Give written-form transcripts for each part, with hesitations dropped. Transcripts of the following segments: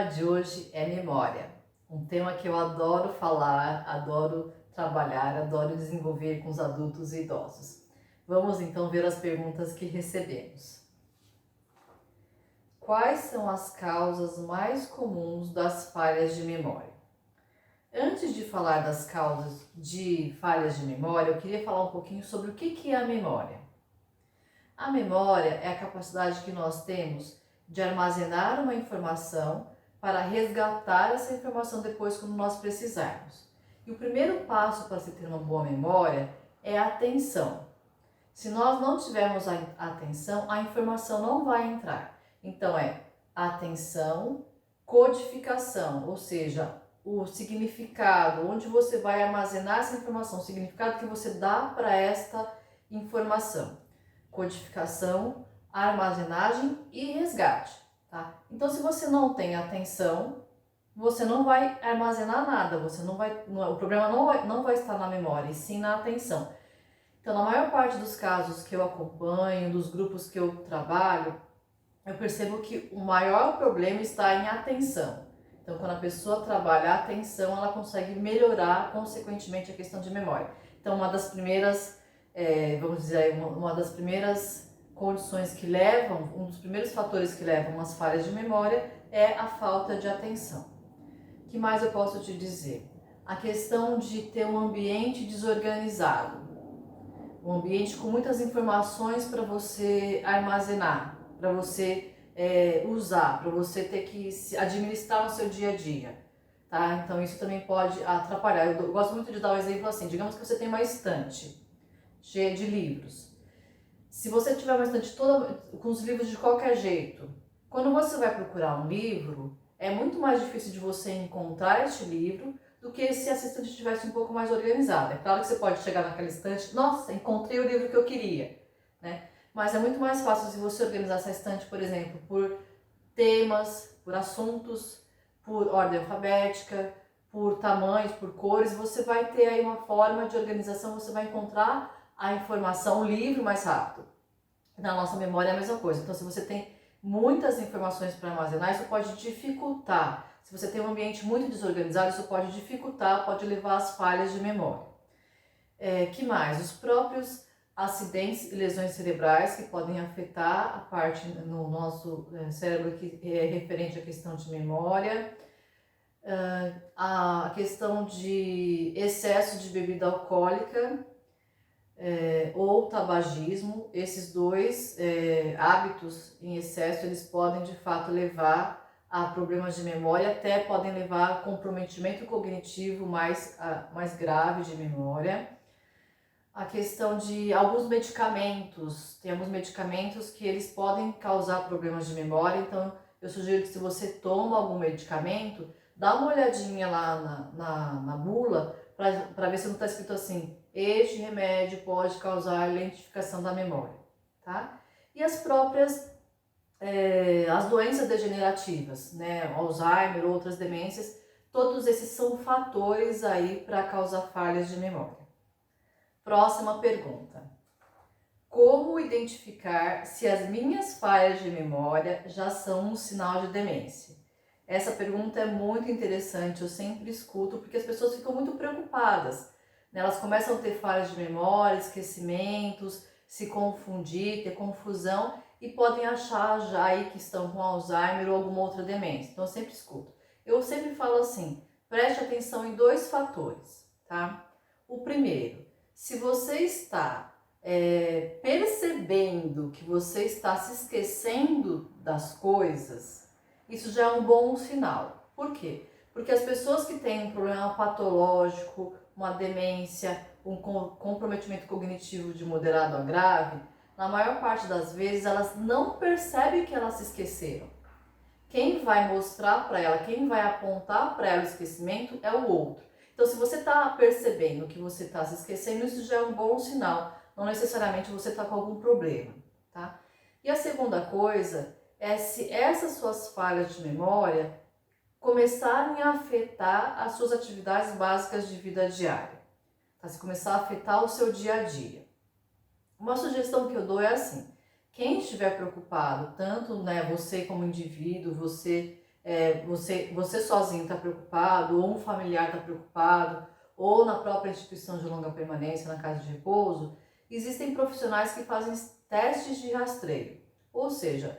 tema de hoje é memória, um tema que eu adoro falar, adoro trabalhar, adoro desenvolver com os adultos e idosos. Vamos então ver as perguntas que recebemos. Quais são as causas mais comuns das falhas de memória? Antes de falar das causas de falhas de memória, eu queria falar um pouquinho sobre o que é a memória. A memória é a capacidade que nós temos de armazenar uma informação para resgatar essa informação depois quando nós precisarmos. E o primeiro passo para se ter uma boa memória é a atenção. Se nós não tivermos a atenção, a informação não vai entrar. Então é atenção, codificação, ou seja, o significado, onde você vai armazenar essa informação, o significado que você dá para esta informação. Codificação, armazenagem e resgate, tá? Então, se você não tem atenção, você não vai armazenar nada, o problema não vai estar na memória, e sim na atenção. Então, na maior parte dos casos que eu acompanho, dos grupos que eu trabalho, eu percebo que o maior problema está em atenção. Então, quando a pessoa trabalha a atenção, ela consegue melhorar, consequentemente, a questão de memória. Então, uma das primeiras uma das primeiras condições que levam, um dos primeiros fatores que levam às falhas de memória é a falta de atenção. O que mais eu posso te dizer? A questão de ter um ambiente desorganizado, um ambiente com muitas informações para você armazenar, para você usar, para você ter que administrar no seu dia a dia. Tá? Então isso também pode atrapalhar. Eu gosto muito de dar um exemplo assim, digamos que você tem uma estante cheia de livros. Se você tiver uma estante toda com os livros de qualquer jeito, quando você vai procurar um livro, é muito mais difícil de você encontrar este livro do que se essa estante estivesse um pouco mais organizada. É claro que você pode chegar naquela estante, nossa, encontrei o livro que eu queria, né? Mas é muito mais fácil se você organizar essa estante, por exemplo, por temas, por assuntos, por ordem alfabética, por tamanhos, por cores. Você vai ter aí uma forma de organização, você vai encontrar a informação, o livro mais rápido. Na nossa memória é a mesma coisa. Então, se você tem muitas informações para armazenar, isso pode dificultar. Se você tem um ambiente muito desorganizado, isso pode dificultar, pode levar às falhas de memória. Que mais? Os próprios acidentes e lesões cerebrais que podem afetar a parte no nosso cérebro que é referente à questão de memória. A questão de excesso de bebida alcoólica, ou tabagismo, esses dois hábitos em excesso, eles podem de fato levar a problemas de memória, até podem levar a comprometimento cognitivo mais grave de memória. A questão de alguns medicamentos, tem alguns medicamentos que eles podem causar problemas de memória, então eu sugiro que se você toma algum medicamento, dá uma olhadinha lá na bula para ver se não está escrito assim: este remédio pode causar lentificação da memória, tá? E as próprias, as doenças degenerativas, né? Alzheimer, outras demências, todos esses são fatores aí para causar falhas de memória. Próxima pergunta. Como identificar se as minhas falhas de memória já são um sinal de demência? Essa pergunta é muito interessante, eu sempre escuto, porque as pessoas ficam muito preocupadas. Elas começam a ter falhas de memória, esquecimentos, se confundir, ter confusão e podem achar já aí que estão com Alzheimer ou alguma outra demência. Então eu sempre escuto. Eu sempre falo assim, preste atenção em dois fatores, tá? O primeiro, se você está percebendo que você está se esquecendo das coisas, isso já é um bom sinal. Por quê? Porque as pessoas que têm um problema patológico, uma demência, um comprometimento cognitivo de moderado a grave, na maior parte das vezes elas não percebem que elas se esqueceram. Quem vai mostrar para ela, quem vai apontar para ela o esquecimento é o outro. Então, se você está percebendo que você está se esquecendo, isso já é um bom sinal. Não necessariamente você está com algum problema, tá? E a segunda coisa é se essas suas falhas de memória começarem a afetar as suas atividades básicas de vida diária, tá? Se começar a afetar o seu dia a dia. Uma sugestão que eu dou é assim: quem estiver preocupado, tanto você como indivíduo, você você sozinho está preocupado, ou um familiar está preocupado, ou na própria instituição de longa permanência, na casa de repouso, existem profissionais que fazem testes de rastreio. Ou seja,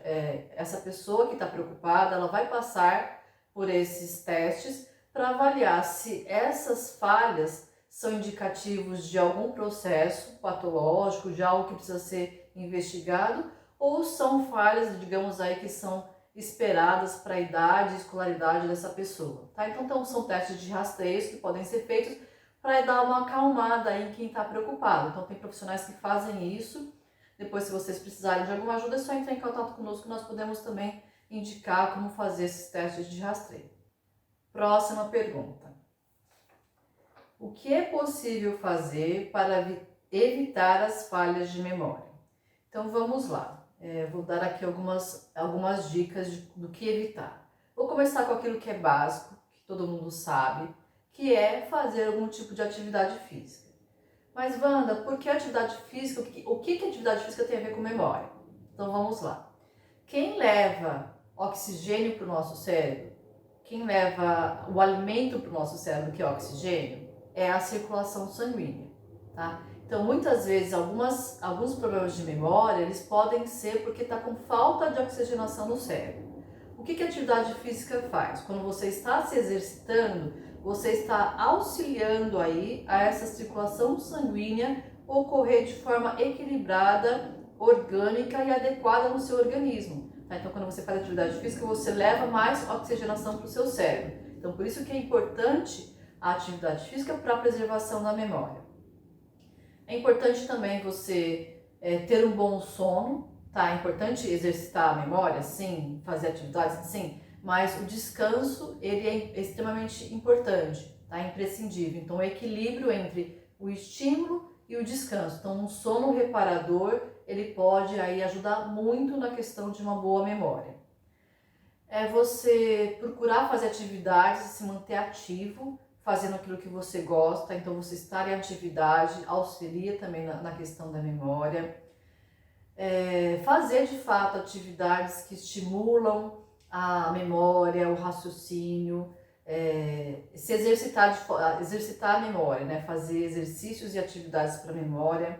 essa pessoa que está preocupada, ela vai passar por esses testes para avaliar se essas falhas são indicativos de algum processo patológico, de algo que precisa ser investigado, ou são falhas, digamos aí, que são esperadas para a idade e escolaridade dessa pessoa, tá? Então são testes de rastreios que podem ser feitos para dar uma acalmada aí em quem está preocupado. Então tem profissionais que fazem isso. Depois, se vocês precisarem de alguma ajuda, é só entrar em contato conosco que nós podemos também indicar como fazer esses testes de rastreio. Próxima pergunta. O que é possível fazer para evitar as falhas de memória? Então vamos lá. Vou dar aqui algumas dicas do que evitar. Vou começar com aquilo que é básico, que todo mundo sabe, que é fazer algum tipo de atividade física. Mas Wanda, por que atividade física? O que atividade física tem a ver com memória? Então vamos lá. Quem leva oxigênio para o nosso cérebro, quem leva o alimento para o nosso cérebro, que é oxigênio, é a circulação sanguínea, tá? Então, muitas vezes, alguns problemas de memória, eles podem ser porque está com falta de oxigenação no cérebro. O que a atividade física faz? Quando você está se exercitando, você está auxiliando aí a essa circulação sanguínea ocorrer de forma equilibrada, orgânica e adequada no seu organismo. Tá? Então, quando você faz atividade física, você leva mais oxigenação para o seu cérebro. Então, por isso que é importante a atividade física para a preservação da memória. É importante também você ter um bom sono, tá? É importante exercitar a memória, sim, fazer atividades, sim, mas o descanso, ele é extremamente importante, tá? É imprescindível. Então, o equilíbrio entre o estímulo e o descanso. Então, um sono reparador, ele pode aí ajudar muito na questão de uma boa memória. É você procurar fazer atividades, se manter ativo, fazendo aquilo que você gosta. Então, você estar em atividade auxilia também na questão da memória. Fazer de fato atividades que estimulam a memória, o raciocínio, se exercitar a memória, né? Fazer exercícios e atividades para a memória.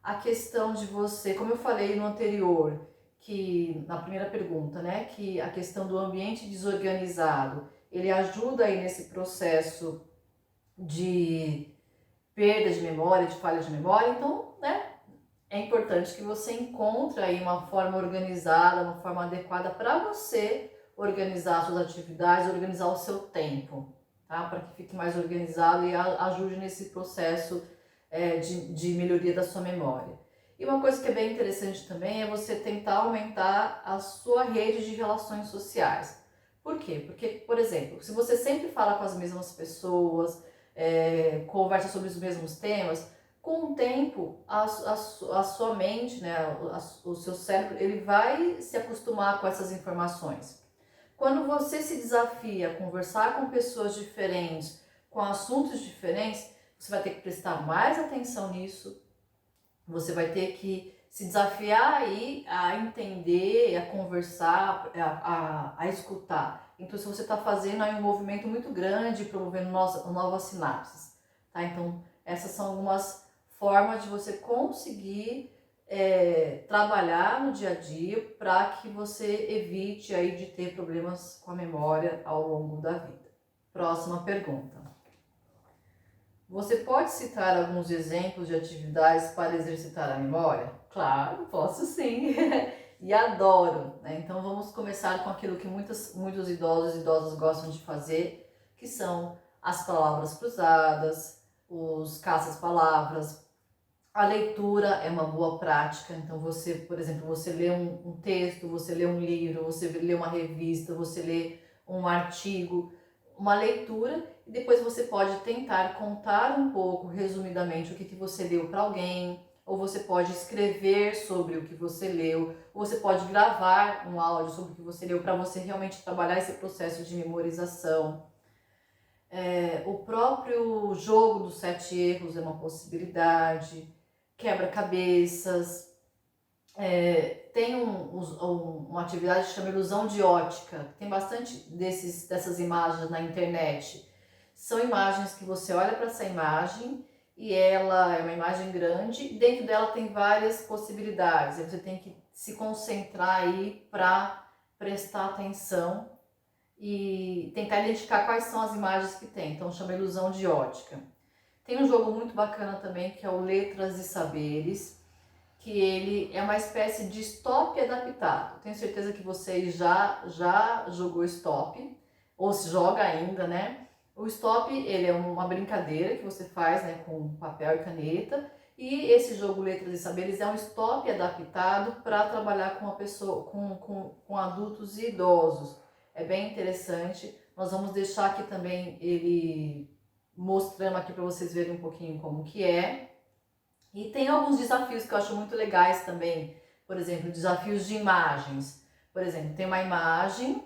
A questão de você, como eu falei no anterior, que na primeira pergunta, né, que a questão do ambiente desorganizado, ele ajuda aí nesse processo de perda de memória, de falha de memória. Então, né, é importante que você encontre aí uma forma organizada, uma forma adequada para você organizar as suas atividades, organizar o seu tempo, tá? Para que fique mais organizado e ajude nesse processo de melhoria da sua memória. E uma coisa que é bem interessante também é você tentar aumentar a sua rede de relações sociais. Por quê? Porque, por exemplo, se você sempre fala com as mesmas pessoas, conversa sobre os mesmos temas, com o tempo a sua mente, né, o seu cérebro, ele vai se acostumar com essas informações. Quando você se desafia a conversar com pessoas diferentes, com assuntos diferentes, você vai ter que prestar mais atenção nisso, você vai ter que se desafiar aí a entender, a conversar, a escutar. Então, se você está fazendo aí um movimento muito grande, promovendo novas sinapses, tá? Então, essas são algumas formas de você conseguir trabalhar no dia a dia para que você evite aí de ter problemas com a memória ao longo da vida. Próxima pergunta. Você pode citar alguns exemplos de atividades para exercitar a memória? Claro, posso sim. E adoro, né? Então vamos começar com aquilo que muitos idosos e idosas gostam de fazer, que são as palavras cruzadas, os caças-palavras. A leitura é uma boa prática, então você, por exemplo, você lê um texto, você lê um livro, você lê uma revista, você lê um artigo, uma leitura, e depois você pode tentar contar um pouco, resumidamente, o que você leu para alguém, ou você pode escrever sobre o que você leu, ou você pode gravar um áudio sobre o que você leu para você realmente trabalhar esse processo de memorização. O próprio jogo dos 7 erros é uma possibilidade, quebra-cabeças, Tem uma atividade que chama ilusão de ótica. Tem bastante dessas imagens na internet. São imagens que você olha para essa imagem e ela é uma imagem grande, e dentro dela tem várias possibilidades. Você tem que se concentrar aí para prestar atenção e tentar identificar quais são as imagens que tem. Então chama ilusão de ótica. Tem um jogo muito bacana também que é o Letras e Saberes, que ele é uma espécie de stop adaptado. Tenho certeza que você já jogou stop, ou se joga ainda, né? O stop, ele é uma brincadeira que você faz, né, com papel e caneta, e esse jogo Letras e Saberes é um stop adaptado para trabalhar com a pessoa, com adultos e idosos. É bem interessante. Nós vamos deixar aqui também ele mostrando aqui para vocês verem um pouquinho como que é. E tem alguns desafios que eu acho muito legais também. Por exemplo, desafios de imagens. Por exemplo, tem uma imagem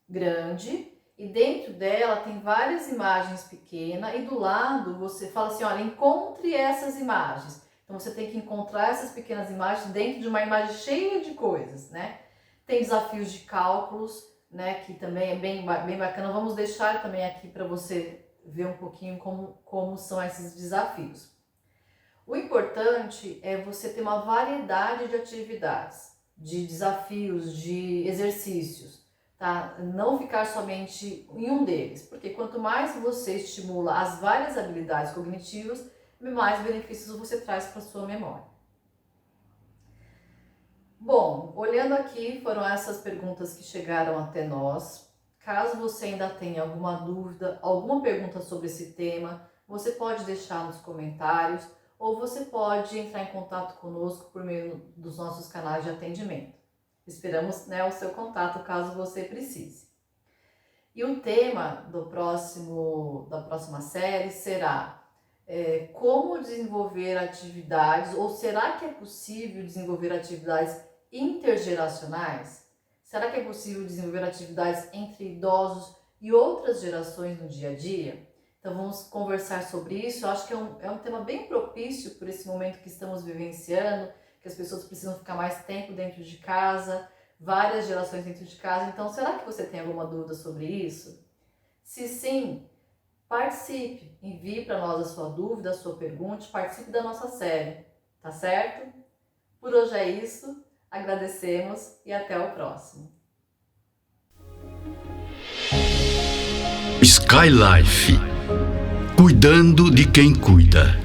grande e dentro dela tem várias imagens pequenas e do lado você fala assim, olha, encontre essas imagens. Então você tem que encontrar essas pequenas imagens dentro de uma imagem cheia de coisas, né? Tem desafios de cálculos, né, que também é bem bacana. Vamos deixar também aqui para você ver um pouquinho como são esses desafios. O importante é você ter uma variedade de atividades, de desafios, de exercícios, tá? Não ficar somente em um deles, porque quanto mais você estimula as várias habilidades cognitivas, mais benefícios você traz para a sua memória. Bom, olhando aqui, foram essas perguntas que chegaram até nós. Caso você ainda tenha alguma dúvida, alguma pergunta sobre esse tema, você pode deixar nos comentários ou você pode entrar em contato conosco por meio dos nossos canais de atendimento. Esperamos, né, o seu contato caso você precise. E o tema da próxima série será como desenvolver atividades, ou será que é possível desenvolver atividades intergeracionais? Será que é possível desenvolver atividades entre idosos e outras gerações no dia a dia? Então vamos conversar sobre isso. Eu acho que é um tema bem propício por esse momento que estamos vivenciando, que as pessoas precisam ficar mais tempo dentro de casa, várias gerações dentro de casa. Então, será que você tem alguma dúvida sobre isso? Se sim, participe, envie para nós a sua dúvida, a sua pergunta, participe da nossa série, tá certo? Por hoje é isso, agradecemos e até o próximo. Skylife, cuidando de quem cuida.